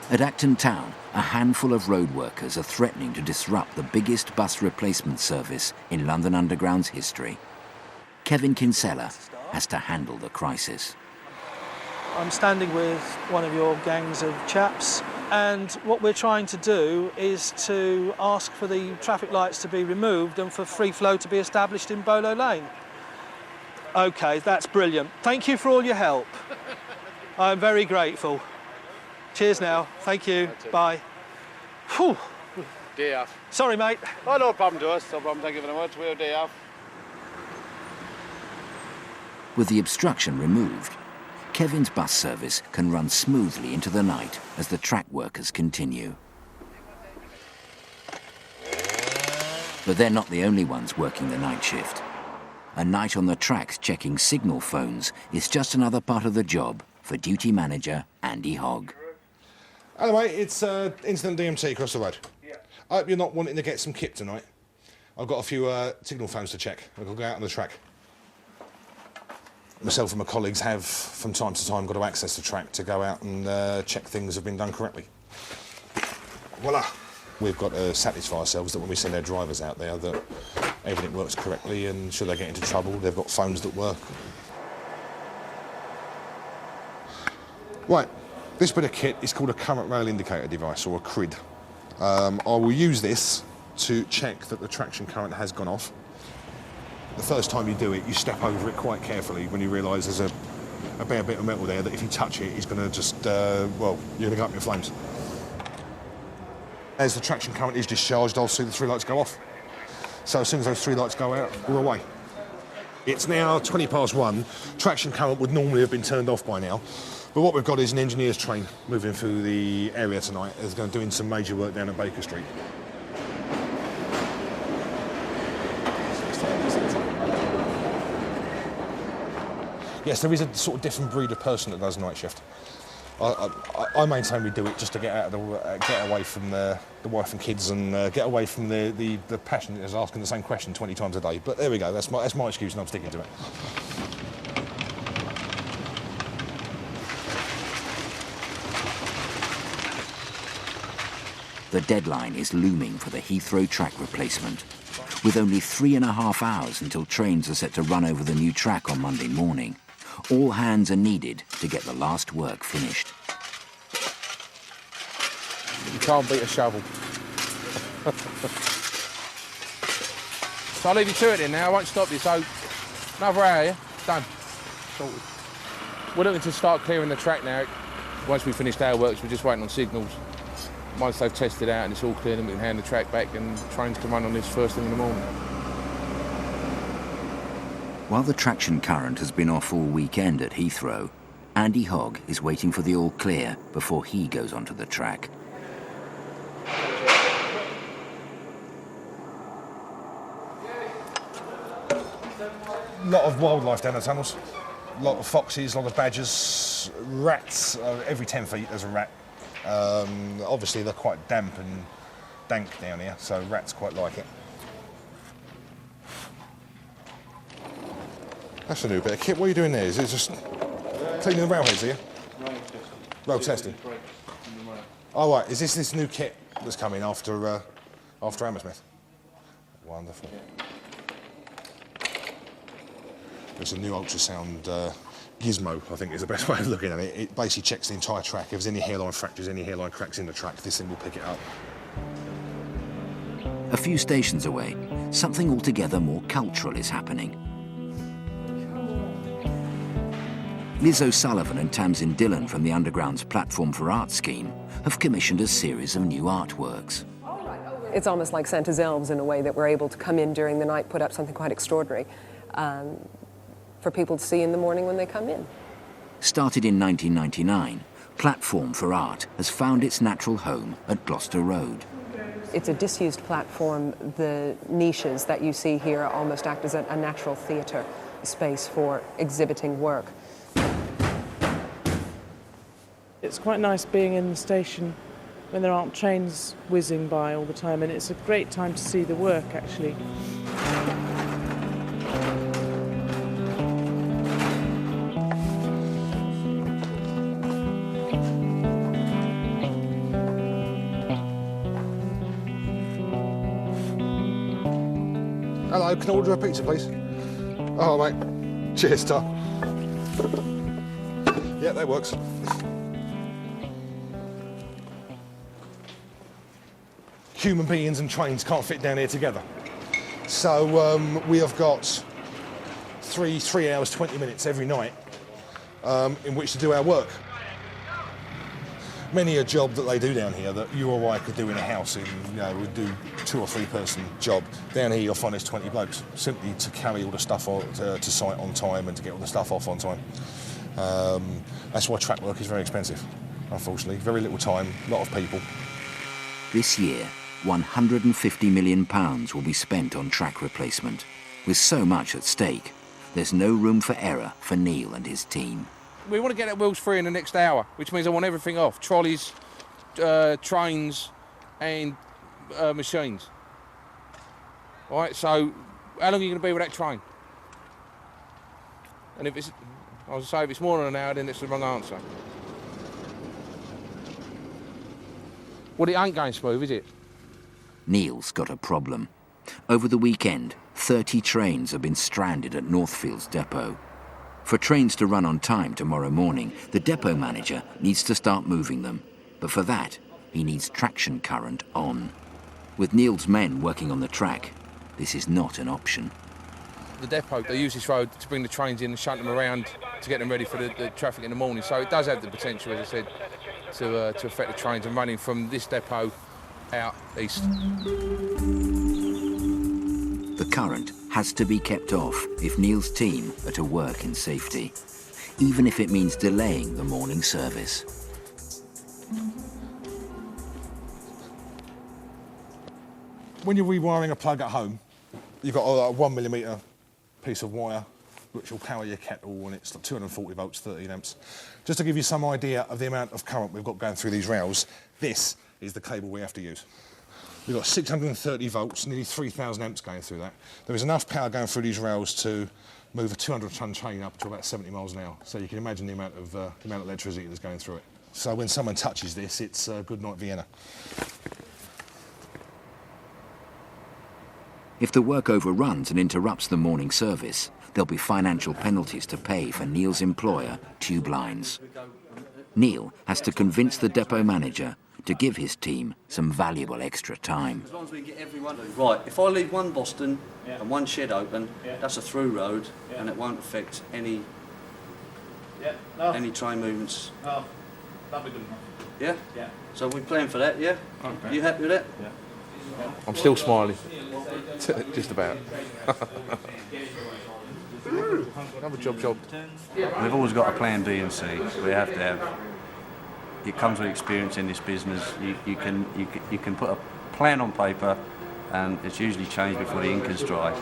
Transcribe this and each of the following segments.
At Acton Town, a handful of road workers are threatening to disrupt the biggest bus replacement service in London Underground's history. Kevin Kinsella has to handle the crisis. I'm standing with one of your gangs of chaps, and what we're trying to do is to ask for the traffic lights to be removed and for free flow to be established in Bolo Lane. OK, that's brilliant. Thank you for all your help. I'm very grateful. Cheers now. Thank you. Bye. Whew. Day off. Sorry, mate. Oh, no problem to us. No problem. Thank you very much. We're day off. With the obstruction removed, Kevin's bus service can run smoothly into the night as the track workers continue. But they're not the only ones working the night shift. A night on the tracks checking signal phones is just another part of the job for duty manager Andy Hogg. Hello mate, it's Incident DMT across the road. Yeah. I hope you're not wanting to get some kit tonight. I've got a few signal phones to check. I'll go out on the track. Myself and my colleagues have, from time to time, got to access the track to go out and check things have been done correctly. Voila! We've got to satisfy ourselves that when we send our drivers out there that everything works correctly, and should they get into trouble, they've got phones that work. Right, this bit of kit is called a current rail indicator device, or a CRID. I will use this to check that the traction current has gone off. The first time you do it, you step over it quite carefully when you realise there's a bare bit of metal there that if you touch it, it's going to just, well, you're going to go up in flames. As the traction current is discharged, I'll see the 3 lights go off. So as soon as those 3 lights go out, we're away. It's now 1:20. Traction current would normally have been turned off by now. But what we've got is an engineer's train moving through the area tonight. It's going to do some major work down at Baker Street. Yes, there is a sort of different breed of person that does night shift. I maintain we do it just to get out of get away from the wife and kids and get away from the passion that is asking the same question 20 times a day. But there we go. That's my excuse, and I'm sticking to it. The deadline is looming for the Heathrow track replacement. With only 3.5 hours until trains are set to run over the new track on Monday morning, all hands are needed to get the last work finished. You can't beat a shovel. So I'll leave you to it then now, I won't stop you. So, another hour, yeah? Done. Sorted. We're looking to start clearing the track now. Once we've finished our works, we're just waiting on signals. Once they've tested out and it's all clear, then we can hand the track back and trains can run on this first thing in the morning. While the traction current has been off all weekend at Heathrow, Andy Hogg is waiting for the all clear before he goes onto the track. A lot of wildlife down the tunnels. A lot of foxes, a lot of badgers, rats. Every 10 feet there's a rat. Obviously they're quite damp and dank down here, so rats quite like it. That's a new bit of kit. What are you doing there? Is it just cleaning the railheads here? Rail testing. Oh right, is this new kit that's coming after Hammersmith? Wonderful. There's a new ultrasound gizmo, I think is the best way of looking at it. It basically checks the entire track. If there's any hairline fractures, any hairline cracks in the track, this thing will pick it up. A few stations away, something altogether more cultural is happening. Liz O'Sullivan and Tamsin Dillon from the Underground's Platform for Art scheme have commissioned a series of new artworks. It's almost like Santa's elves in a way that we're able to come in during the night, put up something quite extraordinary for people to see in the morning when they come in. Started in 1999, Platform for Art has found its natural home at Gloucester Road. It's a disused platform. The niches that you see here almost act as a natural theatre space for exhibiting work. It's quite nice being in the station when there aren't trains whizzing by all the time, and it's a great time to see the work, actually. Hello, can I order a pizza, please? Oh, mate. Cheers, Tom. Yeah, that works. Human beings and trains can't fit down here together. So we have got three hours, 20 minutes every night in which to do our work. Many a job that they do down here that you or I could do in a house would do 2 or 3 person job. Down here you'll find there's 20 blokes simply to carry all the stuff to site on time and to get all the stuff off on time. That's why track work is very expensive, unfortunately. Very little time, a lot of people. This year, £150 million will be spent on track replacement. With so much at stake, there's no room for error for Neil and his team. We want to get that wheels free in the next hour, which means I want everything off. Trolleys, trains and machines. All right, so how long are you going to be with that train? And if it's more than an hour, then it's the wrong answer. Well, it ain't going smooth, is it? Neil's got a problem. Over the weekend, 30 trains have been stranded at Northfields depot. For trains to run on time tomorrow morning, the depot manager needs to start moving them. But for that, he needs traction current on. With Neil's men working on the track, this is not an option. The depot, they use this road to bring the trains in and shunt them around to get them ready for the traffic in the morning. So it does have the potential, as I said, to affect the trains and running from this depot out east. The current has to be kept off if Neil's team are to work in safety, even if it means delaying the morning service. When you're rewiring a plug at home, you've got a 1mm piece of wire which will power your kettle, and it's 240 volts, 13 amps. Just to give you some idea of the amount of current we've got going through these rails, this is the cable we have to use. We've got 630 volts, nearly 3,000 amps going through that. There is enough power going through these rails to move a 200-ton train up to about 70 miles an hour. So you can imagine the amount of electricity that's going through it. So when someone touches this, it's good night Vienna. If the work overruns and interrupts the morning service, there'll be financial penalties to pay for Neil's employer, Tube Lines. Neil has to convince the depot manager to give his team some valuable extra time. As long as we get everyone... Right, if I leave one Boston and one shed open, that's a through road and it won't affect any train movements. Oh, that'll be good enough. Yeah? Yeah. So we're playing for that, yeah? Okay. You happy with that? Yeah. I'm still smiling. Just about. Another job. We've always got a plan B and C. We have to have... It comes with experience in this business. You can put a plan on paper, and it's usually changed before the ink is dry.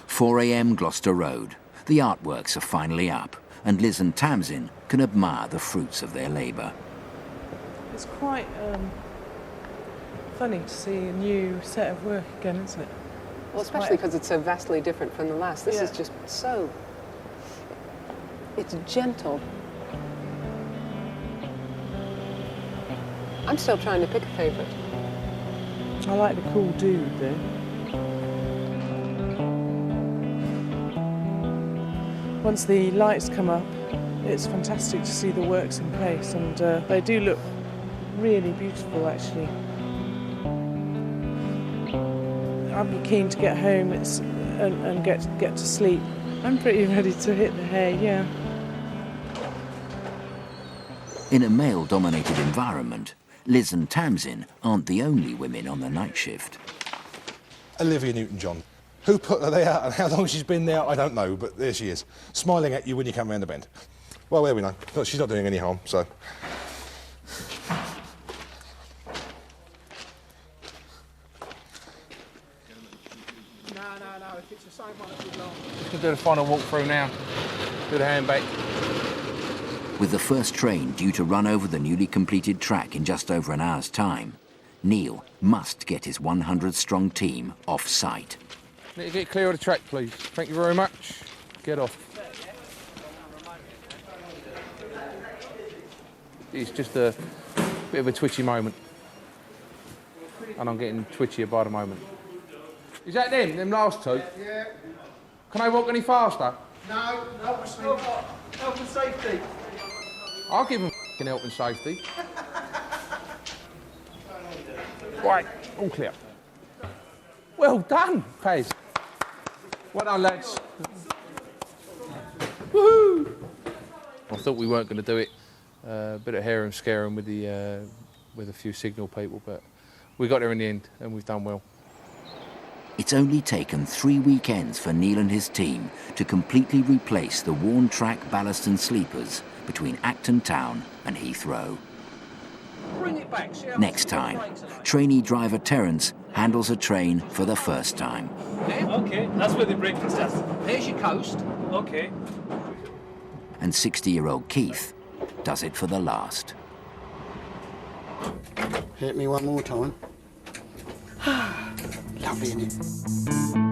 4 a.m. Gloucester Road. The artworks are finally up, and Liz and Tamsin can admire the fruits of their labour. It's quite funny to see a new set of work again, isn't it? Well, especially because it's so vastly different from the last. This is just so... It's gentle. I'm still trying to pick a favourite. I like the cool dude, though. Once the lights come up, it's fantastic to see the works in place, and they do look really beautiful, actually. I'd be keen to get home and get to sleep. I'm pretty ready to hit the hay, yeah. In a male-dominated environment, Liz and Tamsin aren't the only women on the night shift. Olivia Newton-John. Who put her there and how long she's been there, I don't know, but there she is, smiling at you when you come round the bend. Well, there we know. Look, she's not doing any harm, so... No, if it's the same one, it's long. Just gonna do the final walk through now. Do the handback. With the first train due to run over the newly completed track in just over an hour's time, Neil must get his 100-strong team off-site. Need to get clear of the track, please. Thank you very much. Get off. It's just a bit of a twitchy moment. and I'm getting twitchier by the moment. Is that them last two? Yeah. Can I walk any faster? No, health and safety. I'll give them help and safety. Right, all clear. Well done, Pez. Well done, lads. Woohoo! I thought we weren't going to do it. A bit of harum scarum with a few signal people, but we got there in the end, and we've done well. It's only taken 3 weekends for Neil and his team to completely replace the worn track ballast and sleepers between Acton Town and Heathrow. Bring it back. See how Next time, trainee driver Terence handles a train for the first time. Okay, that's where the braking starts. There's your coast. Okay. And 60-year-old Keith does it for the last. Hit me one more time. Lovely, innit?